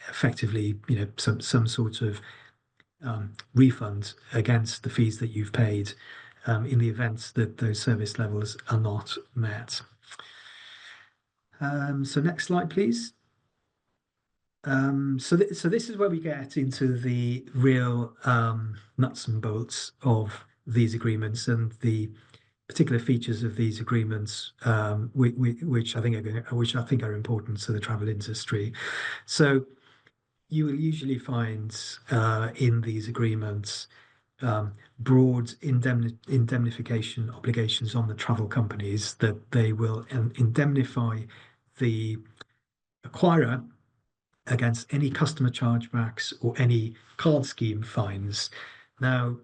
Speaker 3: effectively some sort of refund against the fees that you've paid in the event that those service levels are not met. So next slide, please. So this is where we get into the real nuts and bolts of these agreements and the particular features of these agreements, which I think are important to the travel industry. So you will usually find in these agreements broad indemnification obligations on the travel companies, that they will indemnify the acquirer against any customer chargebacks or any card scheme fines. Now,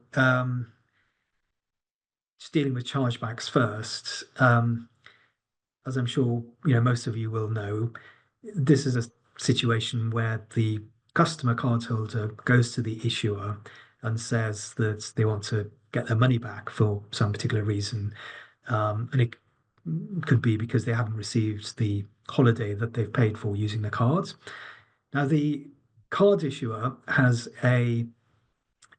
Speaker 3: just dealing with chargebacks first, as I'm sure most of you will know, this is a situation where the customer cardholder goes to the issuer and says that they want to get their money back for some particular reason, and it could be because they haven't received the holiday that they've paid for using the card. Now, the card issuer has a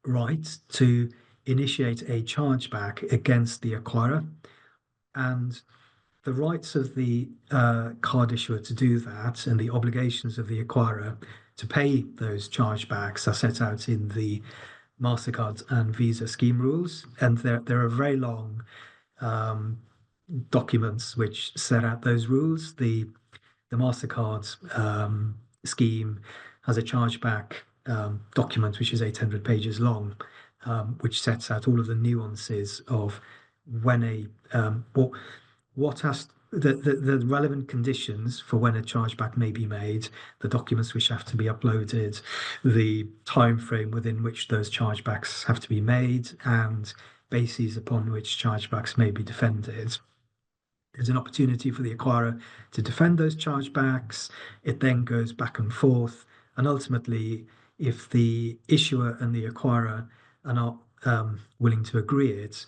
Speaker 3: right to initiate a chargeback against the acquirer, and the rights of the card issuer to do that and the obligations of the acquirer to pay those chargebacks are set out in the MasterCard and Visa scheme rules, and there are very long documents which set out those rules. The MasterCard scheme has a chargeback document which is 800 pages long, which sets out all of the nuances of when the relevant conditions for when a chargeback may be made, the documents which have to be uploaded, the time frame within which those chargebacks have to be made, and bases upon which chargebacks may be defended. There's an opportunity for the acquirer to defend those chargebacks. It then goes back and forth, and ultimately, if the issuer and the acquirer are not willing to agree it,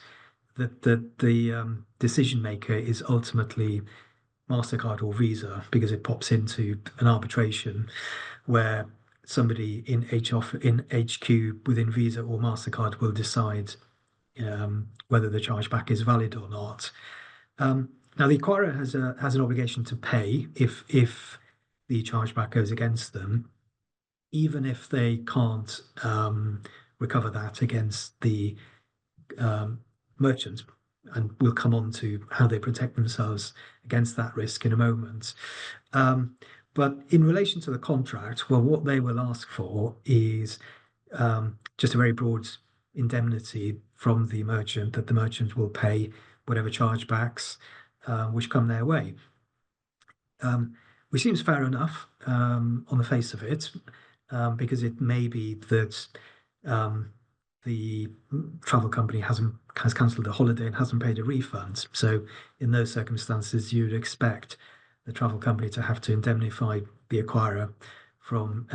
Speaker 3: the decision maker is ultimately MasterCard or Visa, because it pops into an arbitration where somebody in HQ within Visa or MasterCard will decide whether the chargeback is valid or not. Now, the acquirer has an obligation to pay if the chargeback goes against them, even if they can't recover that against the merchant. And we'll come on to how they protect themselves against that risk in a moment. But in relation to the contract, well, what they will ask for is just a very broad indemnity from the merchant, that the merchant will pay whatever chargebacks which come their way, which seems fair enough on the face of it, because it may be that the travel company has cancelled a holiday and hasn't paid a refund. So in those circumstances, you'd expect the travel company to have to indemnify the acquirer from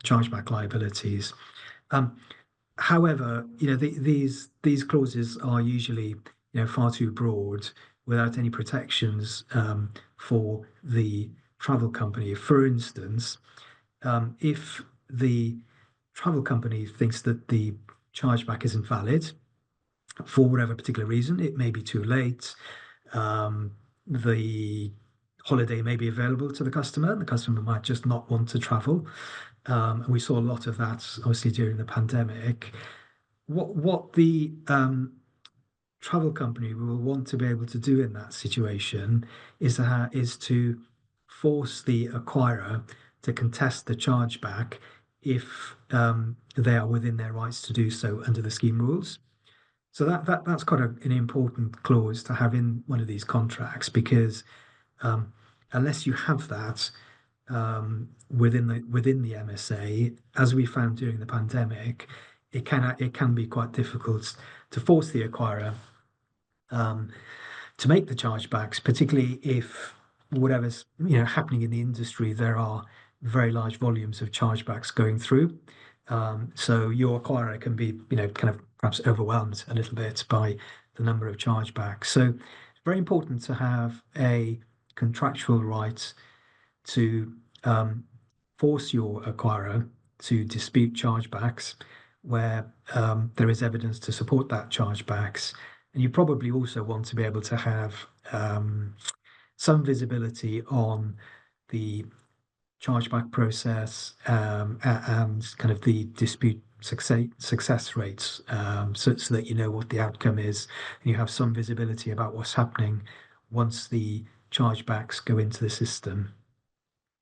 Speaker 3: chargeback liabilities. However, these clauses are usually far too broad, without any protections for the travel company. For instance, if the travel company thinks that the chargeback isn't valid for whatever particular reason, it may be too late, the holiday may be available to the customer might just not want to travel, and we saw a lot of that obviously during the pandemic. What the travel company will want to be able to do in that situation is to force the acquirer to contest the chargeback if they are within their rights to do so under the scheme rules. So that's quite an important clause to have in one of these contracts, because unless you have that within the MSA, as we found during the pandemic, it can be quite difficult to force the acquirer to make the chargebacks, particularly if whatever's happening in the industry, there are very large volumes of chargebacks going through. So your acquirer can be kind of perhaps overwhelmed a little bit by the number of chargebacks. So it's very important to have a contractual right to force your acquirer to dispute chargebacks where there is evidence to support that chargebacks. And you probably also want to be able to have some visibility on the chargeback process and kind of the dispute success rates, so that you know what the outcome is, and you have some visibility about what's happening once the chargebacks go into the system.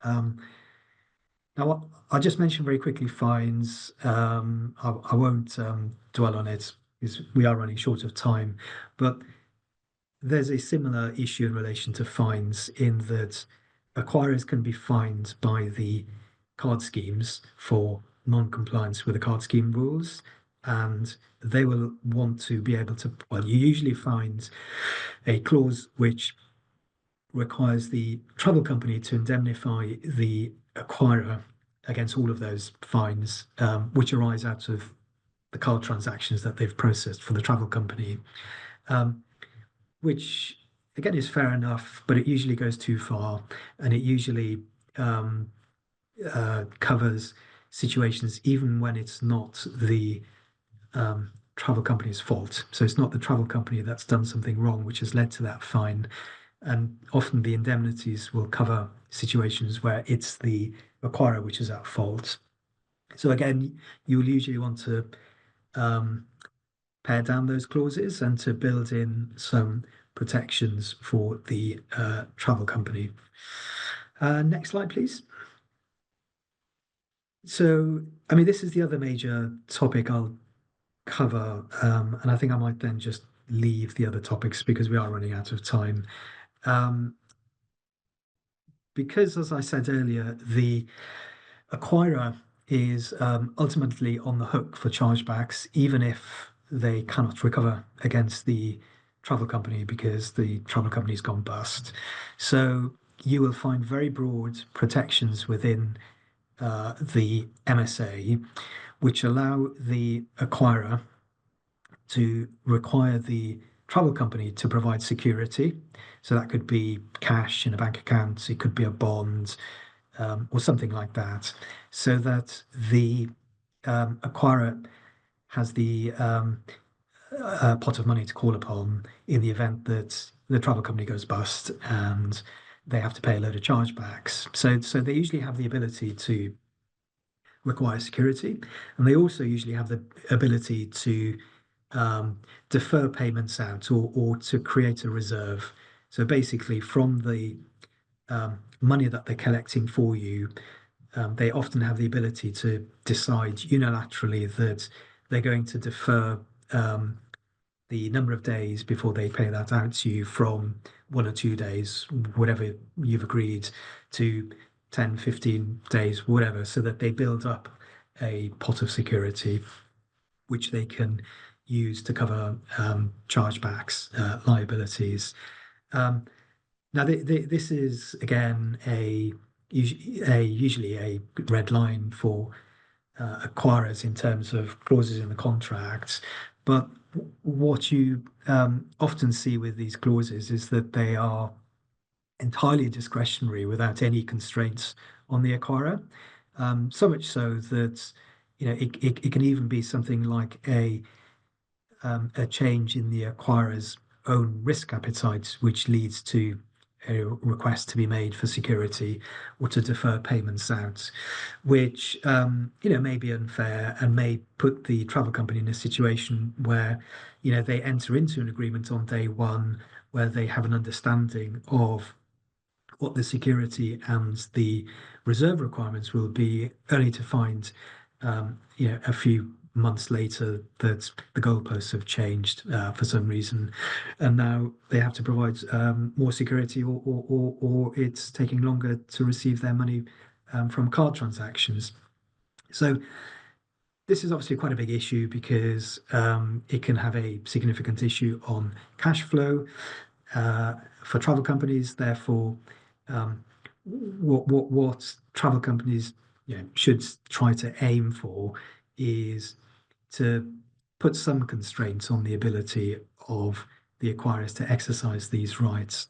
Speaker 3: Now, I'll just mention very quickly fines. I won't dwell on it because we are running short of time, but there's a similar issue in relation to fines in that acquirers can be fined by the card schemes for non-compliance with the card scheme rules, and they will want to be able to, well, you usually find a clause which requires the travel company to indemnify the acquirer against all of those fines which arise out of the card transactions that they've processed for the travel company, which again is fair enough, but it usually goes too far, and it usually covers situations even when it's not the travel company's fault. So it's not the travel company that's done something wrong which has led to that fine. And often the indemnities will cover situations where it's the acquirer which is at fault. So again, you will usually want to pare down those clauses and to build in some protections for the travel company. Next slide, please. So, I mean, this is the other major topic I'll cover, and I think I might then just leave the other topics because we are running out of time. Because, as I said earlier, the acquirer is ultimately on the hook for chargebacks, even if they cannot recover against the travel company because the travel company's gone bust. So you will find very broad protections within the MSA, which allow the acquirer to require the travel company to provide security. So that could be cash in a bank account, it could be a bond, or something like that, so that the acquirer has the pot of money to call upon in the event that the travel company goes bust and they have to pay a load of chargebacks. So they usually have the ability to require security, and they also usually have the ability to defer payments out or to create a reserve. So basically, from the money that they're collecting for you, they often have the ability to decide unilaterally that they're going to defer the number of days before they pay that out to you from 1 or 2 days, whatever you've agreed, to 10, 15 days, whatever, so that they build up a pot of security which they can use to cover chargebacks, liabilities. Now, this is again usually a red line for acquirers in terms of clauses in the contract. But what you often see with these clauses is that they are entirely discretionary without any constraints on the acquirer. So much so that it can even be something like a change in the acquirer's own risk appetite, which leads to a request to be made for security or to defer payments out, which may be unfair and may put the travel company in a situation where they enter into an agreement on day one where they have an understanding of what the security and the reserve requirements will be, only to find a few months later that the goalposts have changed for some reason, and now they have to provide more security, or it's taking longer to receive their money from card transactions. So this is obviously quite a big issue, because it can have a significant issue on cash flow for travel companies. Therefore, what travel companies should try to aim for is to put some constraints on the ability of the acquirers to exercise these rights.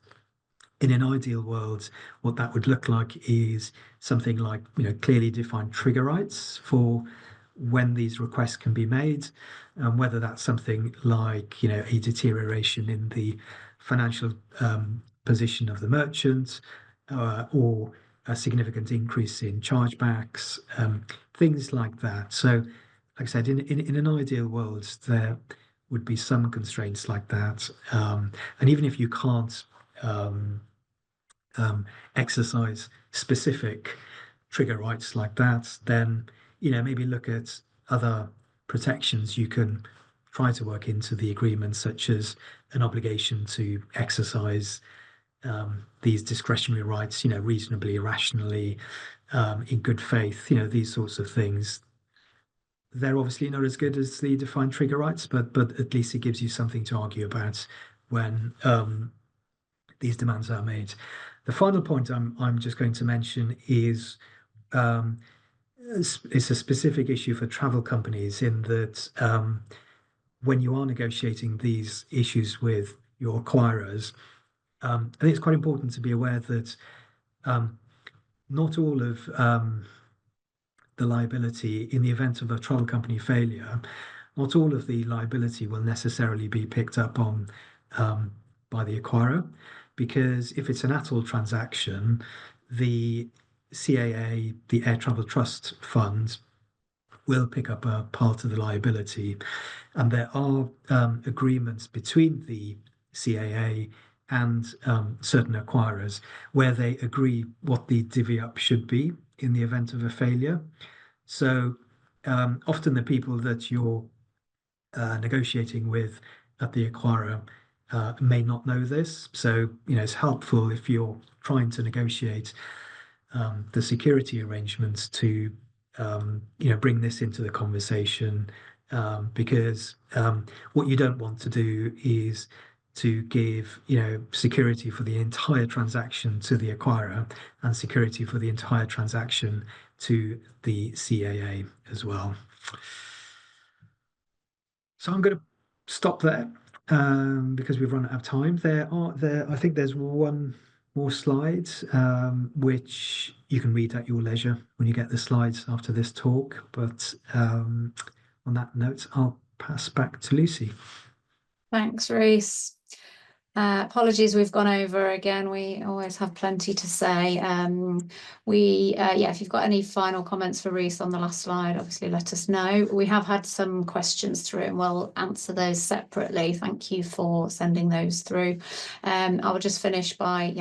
Speaker 3: In an ideal world, what that would look like is something like clearly defined trigger rights for when these requests can be made, and whether that's something like a deterioration in the financial position of the merchant, or a significant increase in chargebacks, things like that. So, like I said, in an ideal world, there would be some constraints like that, and even if you can't exercise specific trigger rights like that, then maybe look at other protections you can try to work into the agreement, such as an obligation to exercise these discretionary rights, reasonably, rationally, in good faith, these sorts of things. They're obviously not as good as the defined trigger rights, but at least it gives you something to argue about when these demands are made. The final point I'm just going to mention is it's a specific issue for travel companies, in that when you are negotiating these issues with your acquirers, I think it's quite important to be aware that not all of the liability in the event of a travel company failure, not all of the liability will necessarily be picked up on by the acquirer, because if it's an ATOL transaction, the CAA, the Air Travel Trust Fund, will pick up a part of the liability, and there are agreements between the CAA and certain acquirers where they agree what the divvy up should be in the event of a failure. So often the people that you're negotiating with at the acquirer may not know this. So it's helpful if you're trying to negotiate the security arrangements to bring this into the conversation, because what you don't want to do is to give security for the entire transaction to the acquirer, and security for the entire transaction to the CAA as well. So I'm going to stop there because we've run out of time. I think there's one more slide which you can read at your leisure when you get the slides after this talk. But on that note, I'll pass back to Lucy.
Speaker 1: Thanks, Reese. Apologies, we've gone over again. We always have plenty to say. If you've got any final comments for Reese on the last slide, obviously let us know. We have had some questions through, and we'll answer those separately. Thank you for sending those through. I will just finish by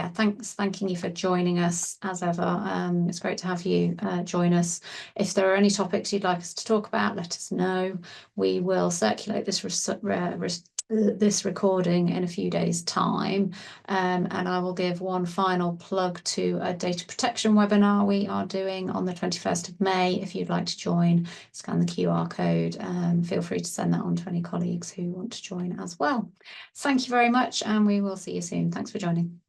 Speaker 1: thanking you for joining us as ever. It's great to have you join us. If there are any topics you'd like us to talk about, let us know. We will circulate this recording in a few days' time, and I will give one final plug to a data protection webinar we are doing on the 21st of May. If you'd like to join, scan the QR code, feel free to send that on to any colleagues who want to join as well. Thank you very much, and we will see you soon. Thanks for joining.